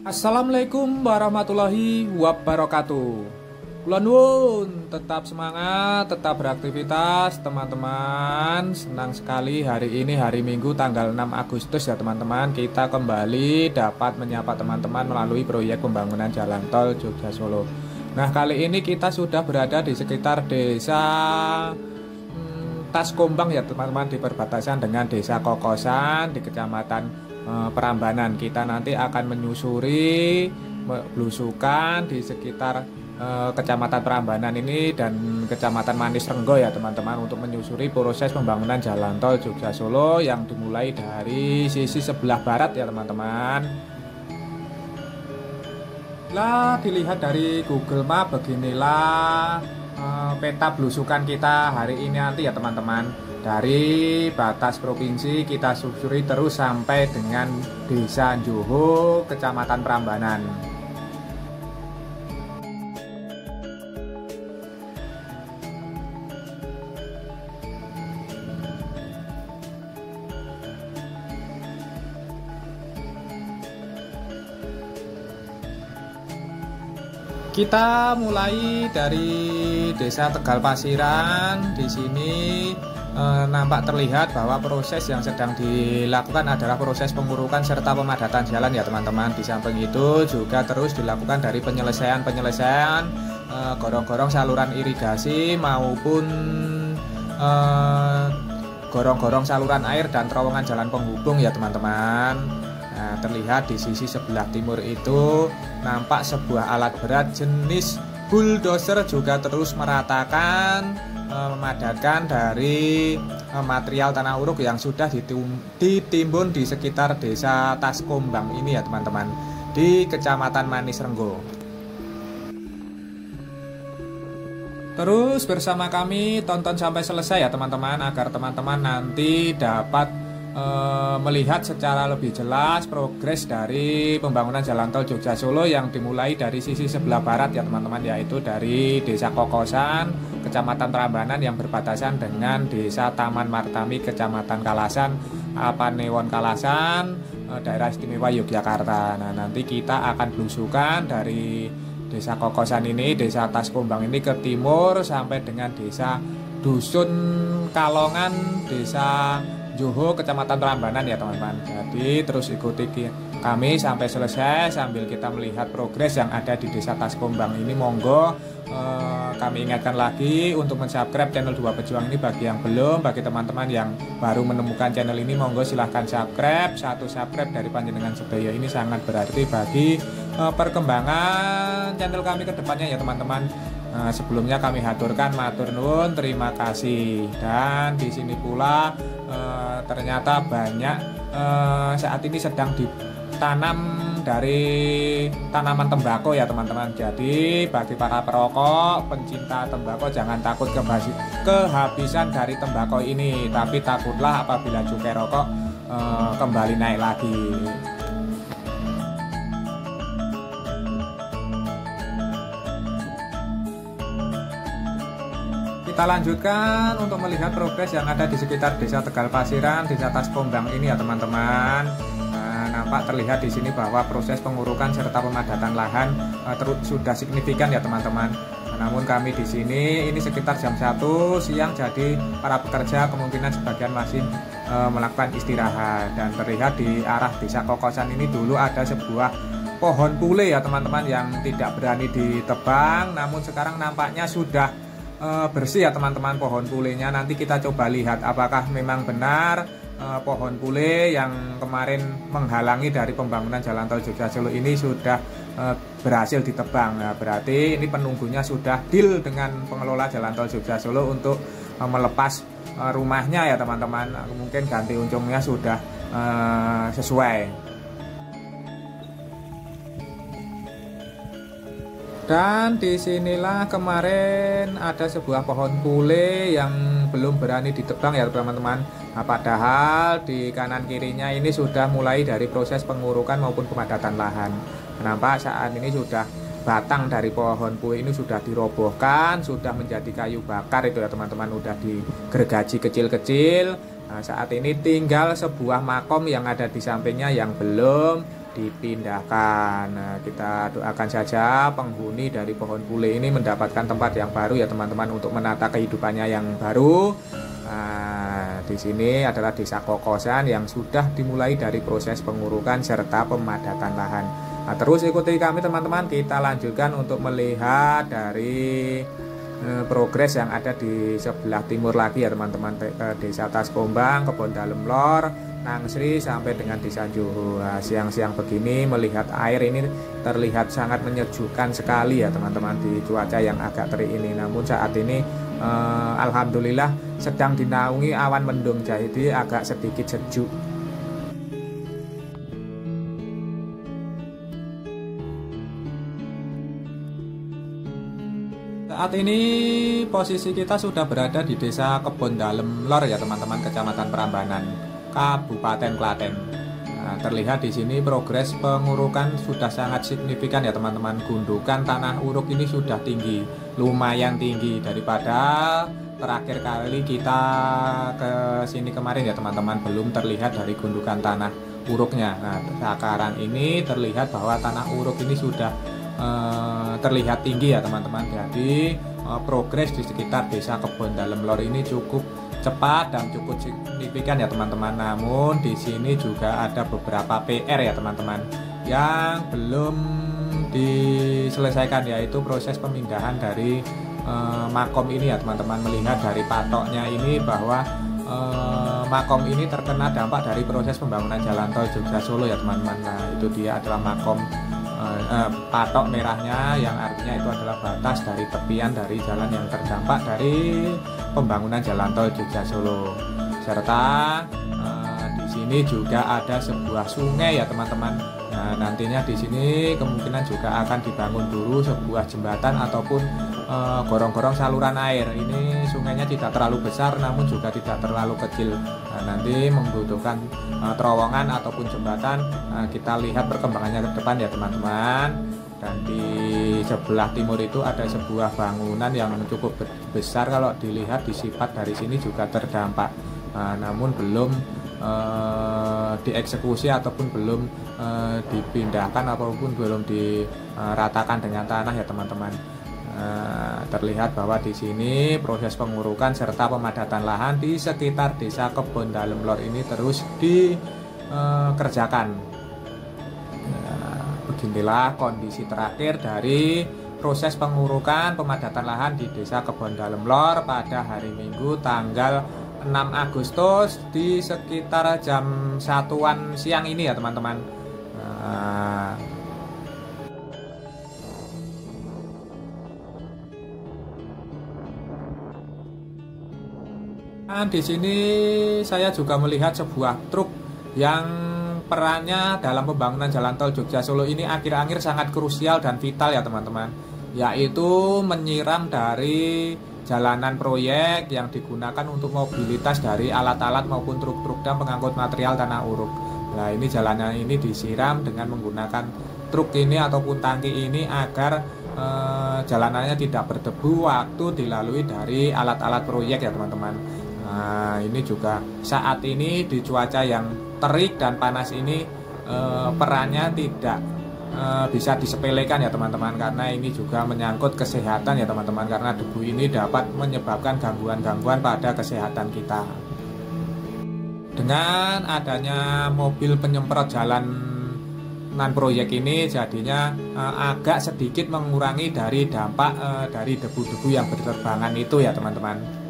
Assalamualaikum warahmatullahi wabarakatuh. Kula nuwun, tetap semangat, tetap beraktivitas teman-teman. Senang sekali hari ini hari Minggu tanggal 6 Agustus ya teman-teman. Kita kembali dapat menyapa teman-teman melalui proyek pembangunan jalan tol Jogja Solo. Nah, kali ini kita sudah berada di sekitar desa Taskombang ya teman-teman, di perbatasan dengan desa Kokosan di kecamatan Prambanan. Kita nanti akan menyusuri belusukan di sekitar kecamatan Prambanan ini dan kecamatan Manis Renggo ya teman-teman, untuk menyusuri proses pembangunan jalan tol Jogja Solo yang dimulai dari sisi sebelah barat ya teman-teman. Lah, dilihat dari Google Map, beginilah peta belusukan kita hari ini nanti ya teman-teman. Dari batas provinsi kita susuri terus sampai dengan desa Joho, kecamatan Prambanan. Kita mulai dari desa Tegal Pasiran. Di sini nampak terlihat bahwa proses yang sedang dilakukan adalah proses pengurukan serta pemadatan jalan ya teman-teman. Di samping itu juga terus dilakukan dari penyelesaian gorong-gorong saluran irigasi maupun gorong-gorong saluran air dan terowongan jalan penghubung ya teman-teman. Nah, terlihat di sisi sebelah timur itu nampak sebuah alat berat jenis bulldozer juga terus meratakan, memadatkan dari material tanah uruk yang sudah ditimbun di sekitar desa Taskombang ini ya teman-teman, di kecamatan Manis Renggo. Terus bersama kami tonton sampai selesai ya teman-teman, agar teman-teman nanti dapat melihat secara lebih jelas progres dari pembangunan jalan tol Jogja Solo yang dimulai dari sisi sebelah barat ya teman-teman, yaitu dari desa Kokosan, kecamatan Prambanan yang berbatasan dengan desa Taman Martami, kecamatan Kalasan, Panewon Kalasan, daerah istimewa Yogyakarta. Nah, nanti kita akan belusukan dari desa Kokosan ini, desa Taskombang ini ke timur sampai dengan desa Dusun Kalongan, desa Joho, kecamatan Prambanan ya teman-teman. Jadi terus ikuti kami sampai selesai sambil kita melihat progres yang ada di desa Taskombang ini. Monggo kami ingatkan lagi untuk mensubscribe channel Dua Pejuang ini bagi yang belum. Bagi teman-teman yang baru menemukan channel ini, monggo silahkan subscribe. Satu subscribe dari panjenengan sedaya ini sangat berarti bagi perkembangan channel kami ke depannya ya teman-teman. Sebelumnya kami haturkan matur nuwun, terima kasih. Dan di sini pula ternyata banyak saat ini sedang ditanam dari tanaman tembakau ya teman-teman. Jadi bagi para perokok, pencinta tembakau, jangan takut kehabisan dari tembakau ini, tapi takutlah apabila cukai rokok kembali naik lagi. Kita lanjutkan untuk melihat progres yang ada di sekitar desa Tegal Pasiran, desa Taskombang ini ya teman-teman. Nah, nampak terlihat di sini bahwa proses pengurukan serta pemadatan lahan sudah signifikan ya teman-teman. Namun kami di sini ini sekitar jam 1 siang, jadi para pekerja kemungkinan sebagian masih melakukan istirahat. Dan terlihat di arah desa Kokosan ini dulu ada sebuah pohon pule ya teman-teman yang tidak berani ditebang, namun sekarang nampaknya sudah bersih ya teman-teman pohon pulenya. Nanti kita coba lihat apakah memang benar pohon pule yang kemarin menghalangi dari pembangunan jalan tol Jogja Solo ini sudah berhasil ditebang. Nah, berarti ini penunggunya sudah deal dengan pengelola jalan tol Jogja Solo untuk melepas rumahnya ya teman-teman. Mungkin ganti uncungnya sudah sesuai. Dan disinilah kemarin ada sebuah pohon pule yang belum berani ditebang ya teman-teman. Nah, padahal di kanan kirinya ini sudah mulai dari proses pengurukan maupun pemadatan lahan. Nampak saat ini sudah batang dari pohon pule ini sudah dirobohkan, sudah menjadi kayu bakar itu ya teman-teman, udah digergaji kecil-kecil. Nah, saat ini tinggal sebuah makom yang ada di sampingnya yang belum dipindahkan. Nah, kita doakan saja penghuni dari pohon pule ini mendapatkan tempat yang baru ya teman-teman, untuk menata kehidupannya yang baru. Nah, di sini adalah desa Kokosan yang sudah dimulai dari proses pengurukan serta pemadatan lahan. Nah, terus ikuti kami teman-teman, kita lanjutkan untuk melihat dari progres yang ada di sebelah timur lagi ya teman-teman, ke desa Taskombang, Kebon Dalem Lor, Nangsri sampai dengan desa Joho. Nah, siang-siang begini melihat air ini terlihat sangat menyejukkan sekali ya teman-teman, di cuaca yang agak terik ini. Namun saat ini alhamdulillah sedang dinaungi awan mendung, jadi agak sedikit sejuk. Saat ini posisi kita sudah berada di desa Kebon Dalem Lor ya teman-teman, Kecamatan Prambanan, Kabupaten Klaten. Nah, terlihat di sini progres pengurukan sudah sangat signifikan ya teman-teman. Gundukan tanah uruk ini sudah tinggi, lumayan tinggi daripada terakhir kali kita ke sini kemarin ya teman-teman, belum terlihat dari gundukan tanah uruknya. Nah, sekarang ini terlihat bahwa tanah uruk ini sudah terlihat tinggi ya teman-teman. Jadi progres di sekitar desa Kebon Dalem Lor ini cukup cepat dan cukup signifikan ya teman-teman. Namun di sini juga ada beberapa PR ya teman-teman yang belum diselesaikan, yaitu proses pemindahan dari makom ini ya teman-teman. Melihat dari patoknya ini bahwa makom ini terkena dampak dari proses pembangunan jalan tol Jogja Solo ya teman-teman. Nah, itu dia adalah makom patok merahnya, yang artinya itu adalah batas dari tepian dari jalan yang terdampak dari pembangunan jalan tol Jogja Solo. Serta di sini juga ada sebuah sungai ya teman-teman. Nah, nantinya di sini kemungkinan juga akan dibangun dulu sebuah jembatan ataupun gorong-gorong saluran air. Ini sungainya tidak terlalu besar namun juga tidak terlalu kecil. Nah, nanti membutuhkan terowongan ataupun jembatan. Kita lihat perkembangannya ke depan ya teman-teman. Dan di sebelah timur itu ada sebuah bangunan yang cukup besar, kalau dilihat disifat dari sini juga terdampak. Namun belum dieksekusi ataupun belum dipindahkan ataupun belum diratakan dengan tanah ya teman-teman. Terlihat bahwa di sini proses pengurukan serta pemadatan lahan di sekitar desa Kebon Dalem Lor ini terus dikerjakan. Beginilah kondisi terakhir dari proses pengurukan pemadatan lahan di desa Kebon Dalem Lor pada hari Minggu tanggal 6 Agustus di sekitar jam 1-an siang ini ya teman-teman. Di sini saya juga melihat sebuah truk yang perannya dalam pembangunan jalan tol Jogja Solo ini akhir-akhir sangat krusial dan vital ya teman-teman, yaitu menyiram dari jalanan proyek yang digunakan untuk mobilitas dari alat-alat maupun truk-truk dan pengangkut material tanah uruk. Nah, ini jalanan ini disiram dengan menggunakan truk ini ataupun tangki ini agar jalanannya tidak berdebu waktu dilalui dari alat-alat proyek ya teman-teman. Nah, ini juga saat ini di cuaca yang terik dan panas ini perannya tidak bisa disepelekan ya teman-teman, karena ini juga menyangkut kesehatan ya teman-teman, karena debu ini dapat menyebabkan gangguan-gangguan pada kesehatan kita. Dengan adanya mobil penyemprot jalanan proyek ini jadinya agak sedikit mengurangi dari dampak dari debu-debu yang berterbangan itu ya teman-teman.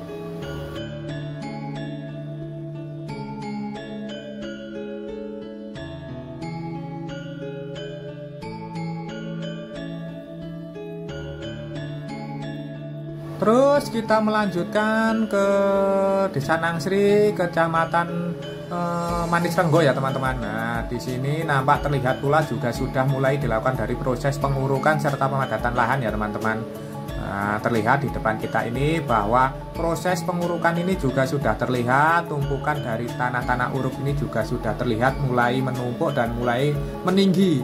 Terus kita melanjutkan ke Desa Nangsri, Kecamatan Manis Renggo ya teman-teman. Nah, di sini nampak terlihat pula juga sudah mulai dilakukan dari proses pengurukan serta pemadatan lahan ya teman-teman. Nah, terlihat di depan kita ini bahwa proses pengurukan ini juga sudah terlihat, tumpukan dari tanah-tanah uruk ini juga sudah terlihat mulai menumpuk dan mulai meninggi.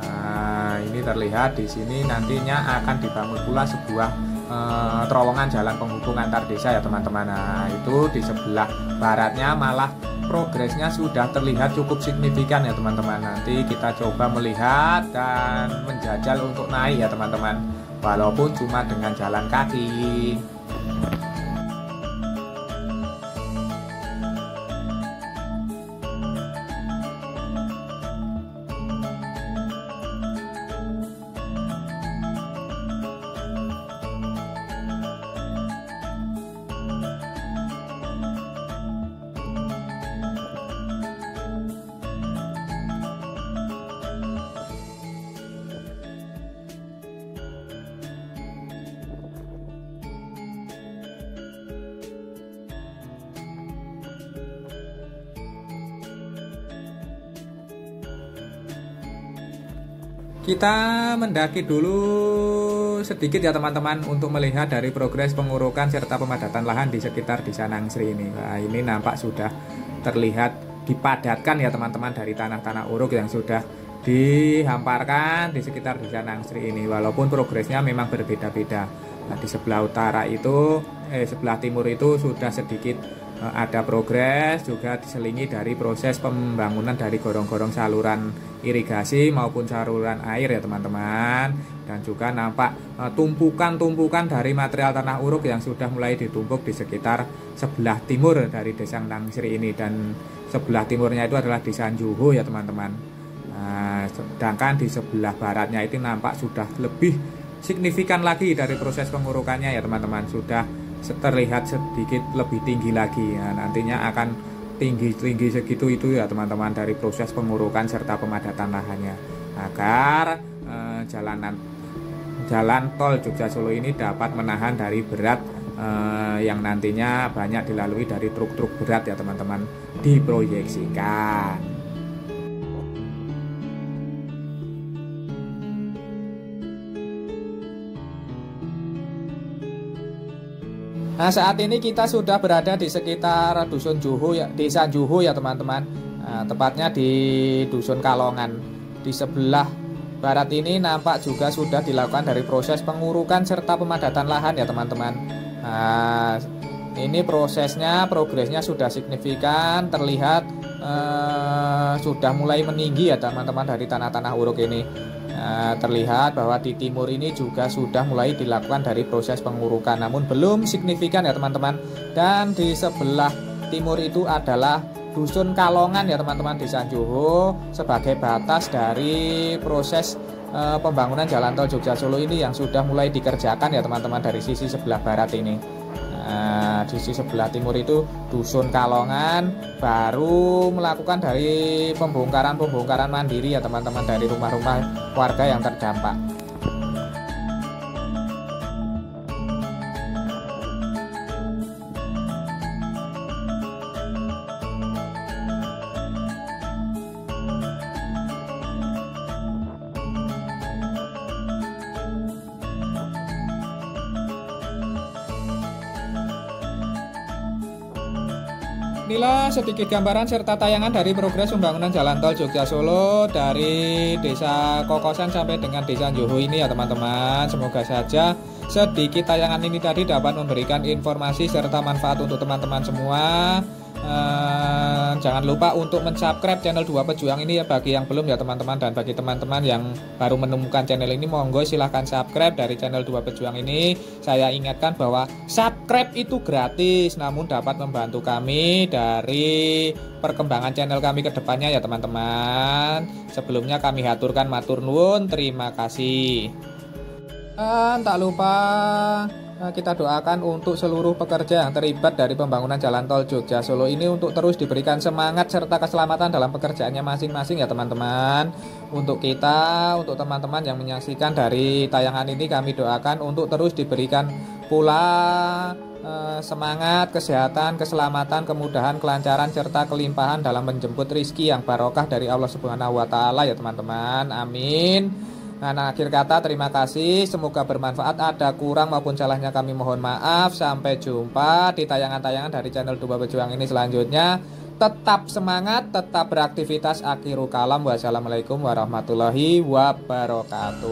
Nah, ini terlihat di sini nantinya akan dibangun pula sebuah terowongan jalan penghubung antar desa ya teman-teman. Nah itu di sebelah baratnya malah progresnya sudah terlihat cukup signifikan ya teman-teman. Nanti kita coba melihat dan menjajal untuk naik ya teman-teman, walaupun cuma dengan jalan kaki. Kita mendaki dulu sedikit ya teman-teman untuk melihat dari progres pengurukan serta pemadatan lahan di sekitar Desa Nangsri ini. Nah, ini nampak sudah terlihat dipadatkan ya teman-teman dari tanah-tanah uruk yang sudah dihamparkan di sekitar Desa Nangsri ini, walaupun progresnya memang berbeda-beda. Nah, di sebelah utara itu, sebelah timur itu sudah sedikit ada progres, juga diselingi dari proses pembangunan dari gorong-gorong saluran irigasi maupun saluran air ya teman-teman. Dan juga nampak tumpukan-tumpukan dari material tanah uruk yang sudah mulai ditumpuk di sekitar sebelah timur dari Desa Nangsri ini. Dan sebelah timurnya itu adalah Desa Juho ya teman-teman. Nah, sedangkan di sebelah baratnya itu nampak sudah lebih signifikan lagi dari proses pengurukannya ya teman-teman. Sudah terlihat sedikit lebih tinggi lagi ya, nantinya akan tinggi segitu itu ya teman-teman dari proses pengurukan serta pemadatan lahannya, agar jalan tol Jogja Solo ini dapat menahan dari berat yang nantinya banyak dilalui dari truk-truk berat ya teman-teman, diproyeksikan. Nah, saat ini kita sudah berada di sekitar Dusun Juho ya, Desa Juho ya teman-teman. Nah, tepatnya di Dusun Kalongan. Di sebelah barat ini nampak juga sudah dilakukan dari proses pengurukan serta pemadatan lahan ya teman-teman. Nah, ini progresnya sudah signifikan, terlihat sudah mulai meninggi ya teman-teman dari tanah-tanah uruk ini. Terlihat bahwa di timur ini juga sudah mulai dilakukan dari proses pengurukan, namun belum signifikan ya teman-teman. Dan di sebelah timur itu adalah Dusun Kalongan ya teman-teman, Desa Juho, sebagai batas dari proses pembangunan jalan tol Jogja Solo ini yang sudah mulai dikerjakan ya teman-teman dari sisi sebelah barat ini. Nah, di sisi sebelah timur itu Dusun Kalongan baru melakukan dari pembongkaran mandiri ya teman-teman, dari rumah-rumah warga yang terdampak. Inilah sedikit gambaran serta tayangan dari progres pembangunan jalan tol Jogja Solo dari Desa Kokosan sampai dengan Desa Juho ini ya teman-teman. Semoga saja sedikit tayangan ini tadi dapat memberikan informasi serta manfaat untuk teman-teman semua. Jangan lupa untuk mensubscribe channel Dua Pejuang ini ya bagi yang belum ya teman-teman. Dan bagi teman-teman yang baru menemukan channel ini, monggo silahkan subscribe dari channel Dua Pejuang ini. Saya ingatkan bahwa subscribe itu gratis, namun dapat membantu kami dari perkembangan channel kami ke depannya ya teman-teman. Sebelumnya kami haturkan matur nuwun, terima kasih. Dan tak lupa kita doakan untuk seluruh pekerja yang terlibat dari pembangunan jalan tol Jogja Solo ini untuk terus diberikan semangat serta keselamatan dalam pekerjaannya masing-masing ya teman-teman. Untuk kita, untuk teman-teman yang menyaksikan dari tayangan ini, kami doakan untuk terus diberikan pula semangat, kesehatan, keselamatan, kemudahan, kelancaran serta kelimpahan dalam menjemput rizki yang barokah dari Allah Subhanahu wa taala ya teman-teman. Amin. Nah, akhir kata terima kasih, semoga bermanfaat. Ada kurang maupun salahnya kami mohon maaf. Sampai jumpa di tayangan-tayangan dari channel Dua Pejuang ini selanjutnya. Tetap semangat, tetap beraktivitas. Akhiru kalam, wassalamualaikum warahmatullahi wabarakatuh.